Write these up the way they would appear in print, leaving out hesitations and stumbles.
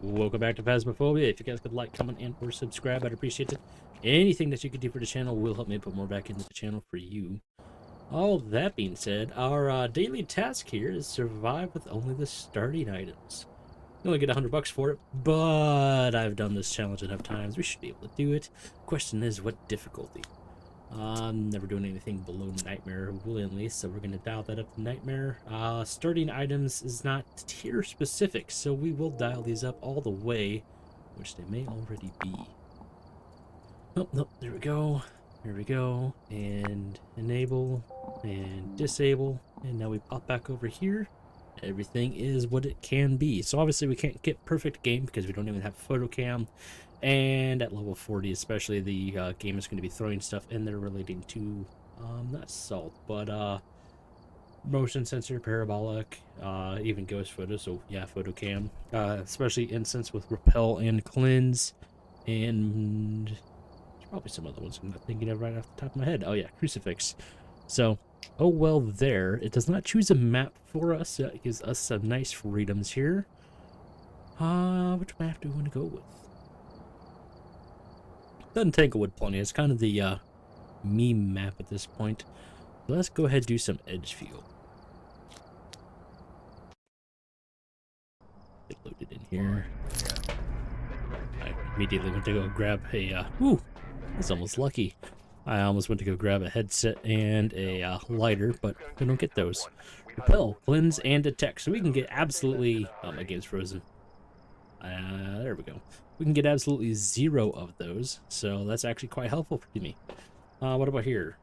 Welcome back to Phasmophobia. If you guys could like, comment, and or subscribe, I'd appreciate it. Anything that you could do for the channel will help me put more back into the channel for you. All that being said, our daily task here is survive with only the starting items. You only get $100 for it, but I've done this challenge enough times. We should be able to do it. Question is, what difficulty? I'm never doing anything below Nightmare willingly, so we're going to dial that up to Nightmare. Starting items is not tier specific, so we will dial these up all the way, which they may already be. Oh, no, there we go. There we go. And enable and disable. And now we pop back over here. Everything is what it can be. So obviously we can't get perfect game because we don't even have photo cam. And at level 40 especially, the game is going to be throwing stuff in there relating to not salt, but motion sensor, parabolic, even ghost photo. So yeah, photo cam, especially instance with repel and cleanse, and there's probably some other ones I'm not thinking of right off the top of my head. Oh yeah, crucifix. So oh well, there it does not choose a map for us. It gives us some nice freedoms here. Which map do we want to go with? Doesn't Tanglewood plenty. It's kind of the meme map at this point. So let's go ahead and do some Edgefield. Get loaded in here. I immediately went to go grab a ooh, that's almost lucky. I almost went to go grab a headset and a lighter, but we don't get those. Repel, cleanse, and detect. So we can get absolutely my game's frozen. There we go. We can get absolutely 0 of those, so that's actually quite helpful for me. What about here?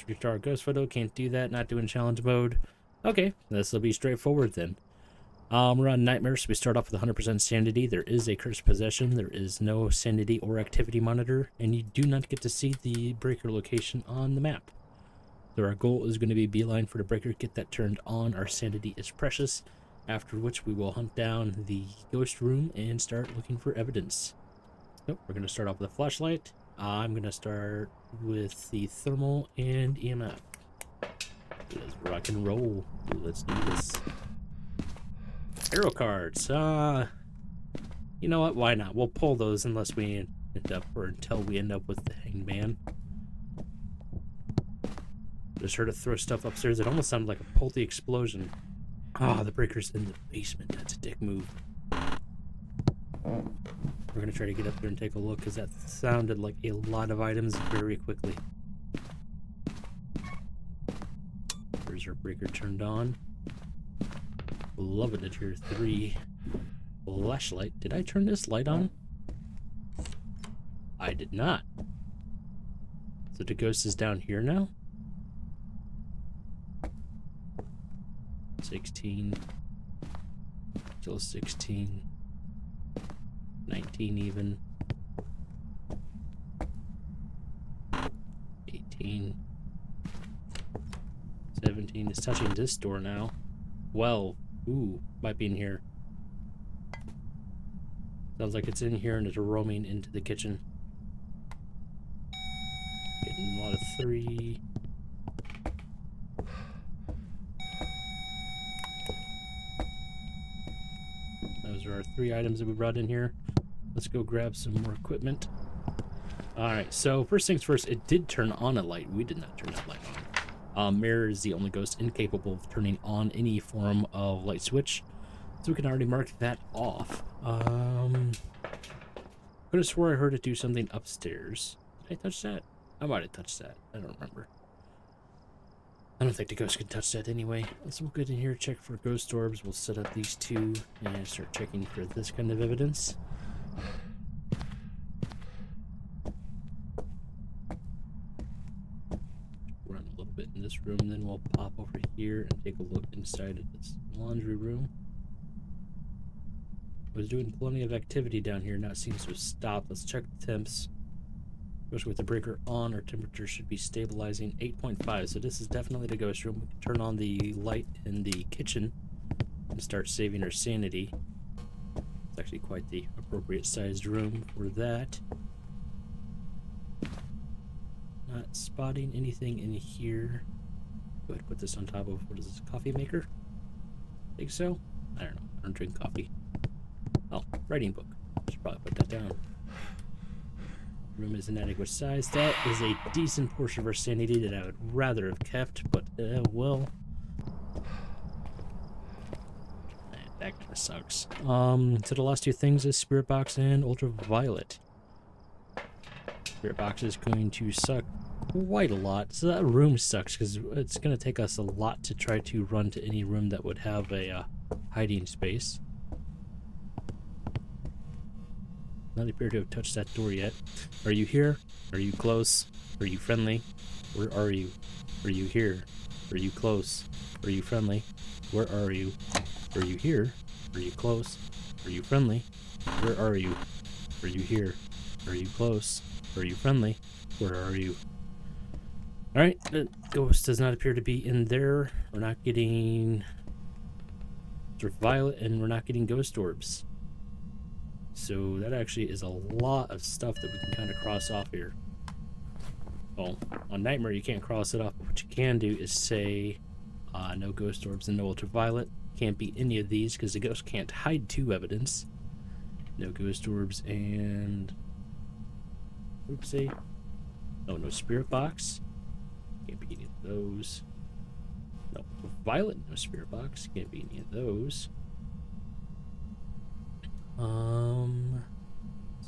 Restart ghost photo, can't do that, not doing challenge mode. Okay, this will be straightforward then. We're on Nightmare, so we start off with 100% sanity. There is a cursed possession, there is no sanity or activity monitor, and you do not get to see the breaker location on the map. So our goal is going to be beeline for the breaker, get that turned on. Our sanity is precious. After which we will hunt down the ghost room and start looking for evidence. Nope, we're going to start off with a flashlight. I'm going to start with the thermal and EMF. Let's rock and roll. Let's do this. Arrow cards. You know what? Why not? We'll pull those unless we end up, or until we end up with the hanged man. Just heard it throw stuff upstairs. It almost sounded like a pulty explosion. Ah, the breaker's in the basement. That's a dick move. We're gonna try to get up there and take a look because that sounded like a lot of items very quickly. There's our breaker turned on. Love it at tier 3. Flashlight. Did I turn this light on? I did not. So the ghost is down here now? 16, still 16, 19 even, 18, 17 is touching this door now. Well, ooh, might be in here. Sounds like it's in here and it's roaming into the kitchen. Getting a lot of 3. Those are our 3 items that we brought in here. Let's go grab some more equipment. Alright, so first things first, it did turn on a light. We did not turn that light on. Mirror is the only ghost incapable of turning on any form of light switch. So we can already mark that off. Could have swore I heard it do something upstairs. Did I touch that? I might have touched that. I don't remember. I don't think the ghost can touch that anyway. Let's look good in here, check for ghost orbs. We'll set up these 2 and start checking for this kind of evidence. Run a little bit in this room, then we'll pop over here and take a look inside of this laundry room. I was doing plenty of activity down here, now it seems to have stopped. Let's check the temps. Especially with the breaker on, our temperature should be stabilizing 8.5. So this is definitely the ghost room. We can turn on the light in the kitchen and start saving our sanity. It's actually quite the appropriate sized room for that. Not spotting anything in here. Go ahead and put this on top of, what is this, coffee maker? Think so? I don't know. I don't drink coffee. Oh, writing book. Should probably put that down. Room is inadequate size. That is a decent portion of our sanity that I would rather have kept, but well. That kind of sucks. So the last two things is Spirit Box and Ultraviolet. Spirit Box is going to suck quite a lot. So that room sucks because it's going to take us a lot to try to run to any room that would have a hiding space. Not appear to have touched that door yet. Are you here? Are you close? Are you friendly? Where are you? Are you here? Are you close? Are you friendly? Where are you? Are you here? Are you close? Are you friendly? Where are you? Are you here? Are you close? Are you friendly? Where are you? Alright, the ghost does not appear to be in there. We're not getting Violet, and we're not getting ghost orbs. So that actually is a lot of stuff that we can kind of cross off here. Well, on Nightmare you can't cross it off, but what you can do is say no ghost orbs and no ultraviolet. Can't be any of these because the ghost can't hide to evidence. No ghost orbs and... oopsie. Oh, no spirit box. Can't be any of those. No violet, no spirit box. Can't be any of those.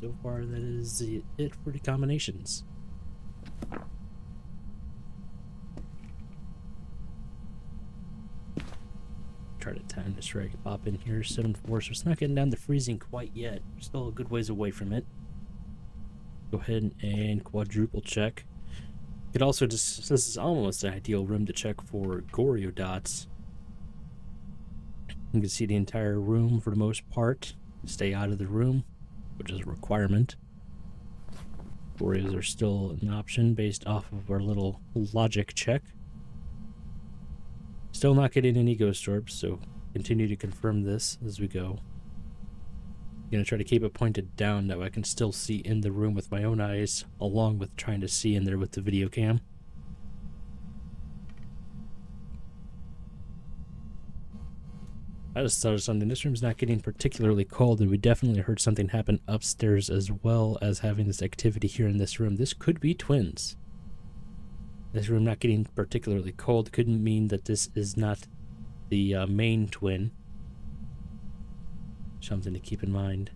So far that is it for the combinations. Try to time this so I can pop in here. 7-4, so it's not getting down to freezing quite yet. We're still a good ways away from it. Go ahead and quadruple check. Could also just, this is almost the ideal room to check for Goryo dots. You can see the entire room for the most part. Stay out of the room, which is a requirement. Goryos are still an option based off of our little logic check. Still not getting any ghost orbs, so continue to confirm this as we go. I'm gonna try to keep it pointed down that way I can still see in the room with my own eyes, along with trying to see in there with the video cam. I just thought of something. This room's not getting particularly cold, and we definitely heard something happen upstairs as well as having this activity here in this room. This could be twins. This room not getting particularly cold could mean that this is not the main twin. Something to keep in mind.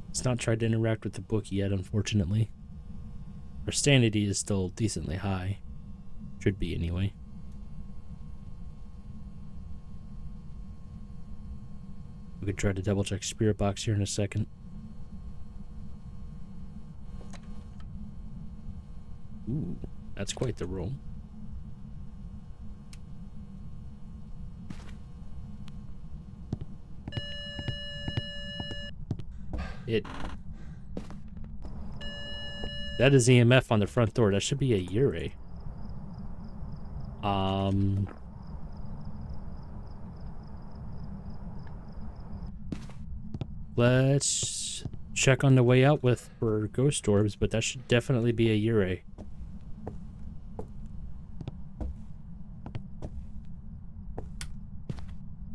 It's not tried to interact with the book yet, unfortunately. Our sanity is still decently high. Should be, anyway. We could try to double check Spirit Box here in a second. Ooh, that's quite the room. That is EMF on the front door. That should be a Yurei. Let's check on the way out for ghost orbs, but that should definitely be a Yurei.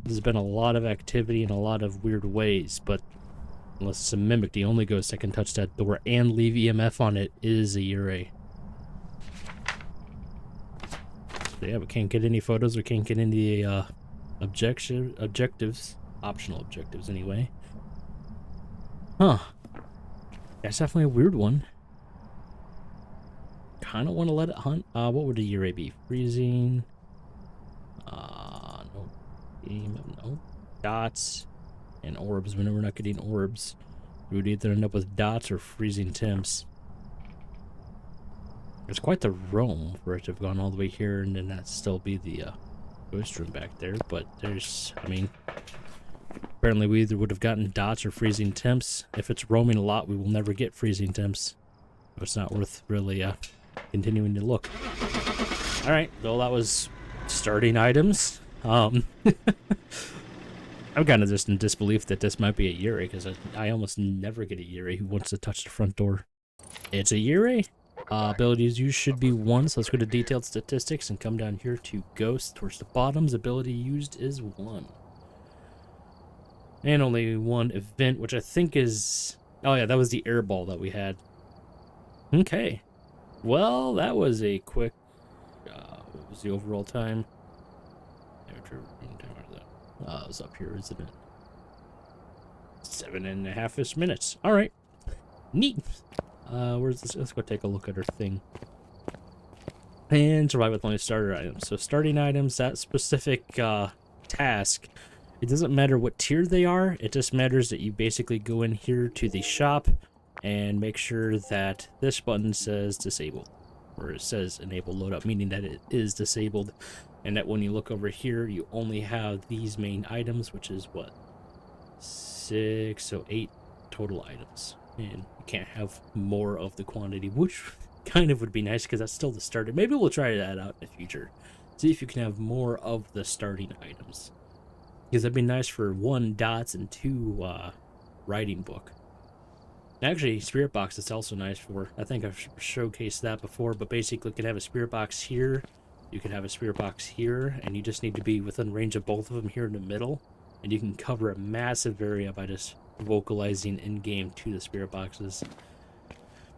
There's been a lot of activity in a lot of weird ways, but unless it's a mimic, the only ghost that can touch that door and leave EMF on it is a Yurei. So yeah, we can't get any photos, we can't get any objectives. Optional objectives, anyway. Huh. That's definitely a weird one. Kind of want to let it hunt. What would a Yurei be? Freezing. No. No. Dots. And orbs. Whenever we're not getting orbs, we would either end up with dots or freezing temps. It's quite the roam for it to have gone all the way here and then that still be the ghost room back there. But there's, I mean, apparently we either would have gotten dots or freezing temps. If it's roaming a lot, we will never get freezing temps. So it's not worth really continuing to look. Alright, well that was starting items. I'm kind of just in disbelief that this might be a Yurei, because I almost never get a Yurei who wants to touch the front door. It's a Yurei. Abilities used should be 1, so let's go to detailed statistics and come down here to ghost towards the bottoms. Ability used is 1. And only one event, which I think is... Oh yeah, that was the air ball that we had. Okay. Well, that was a quick... what was the overall time? It was up here, isn't it? 7.5-ish minutes. All right. Neat. Where's this? Let's go take a look at our thing. And survive with only starter items. So starting items, that specific task, it doesn't matter what tier they are. It just matters that you basically go in here to the shop and make sure that this button says disabled, or it says enable loadout, meaning that it is disabled, and that when you look over here, you only have these main items, which is what, 6, so 8 total items, and you can't have more of the quantity, which kind of would be nice because that's still the starter. Maybe we'll try that out in the future, see if you can have more of the starting items, because that'd be nice for 1 dots and 2 writing book. Actually, spirit box is also nice for, I think I've showcased that before, but basically you can have a spirit box here, you can have a spirit box here, and you just need to be within range of both of them here in the middle, and you can cover a massive area by just vocalizing in-game to the spirit boxes.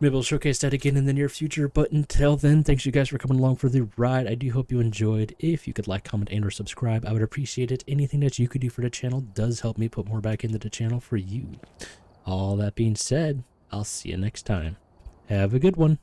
Maybe I'll showcase that again in the near future, but until then, thanks you guys for coming along for the ride. I do hope you enjoyed. If you could like, comment, and or subscribe, I would appreciate it. Anything that you could do for the channel does help me put more back into the channel for you. All that being said, I'll see you next time. Have a good one.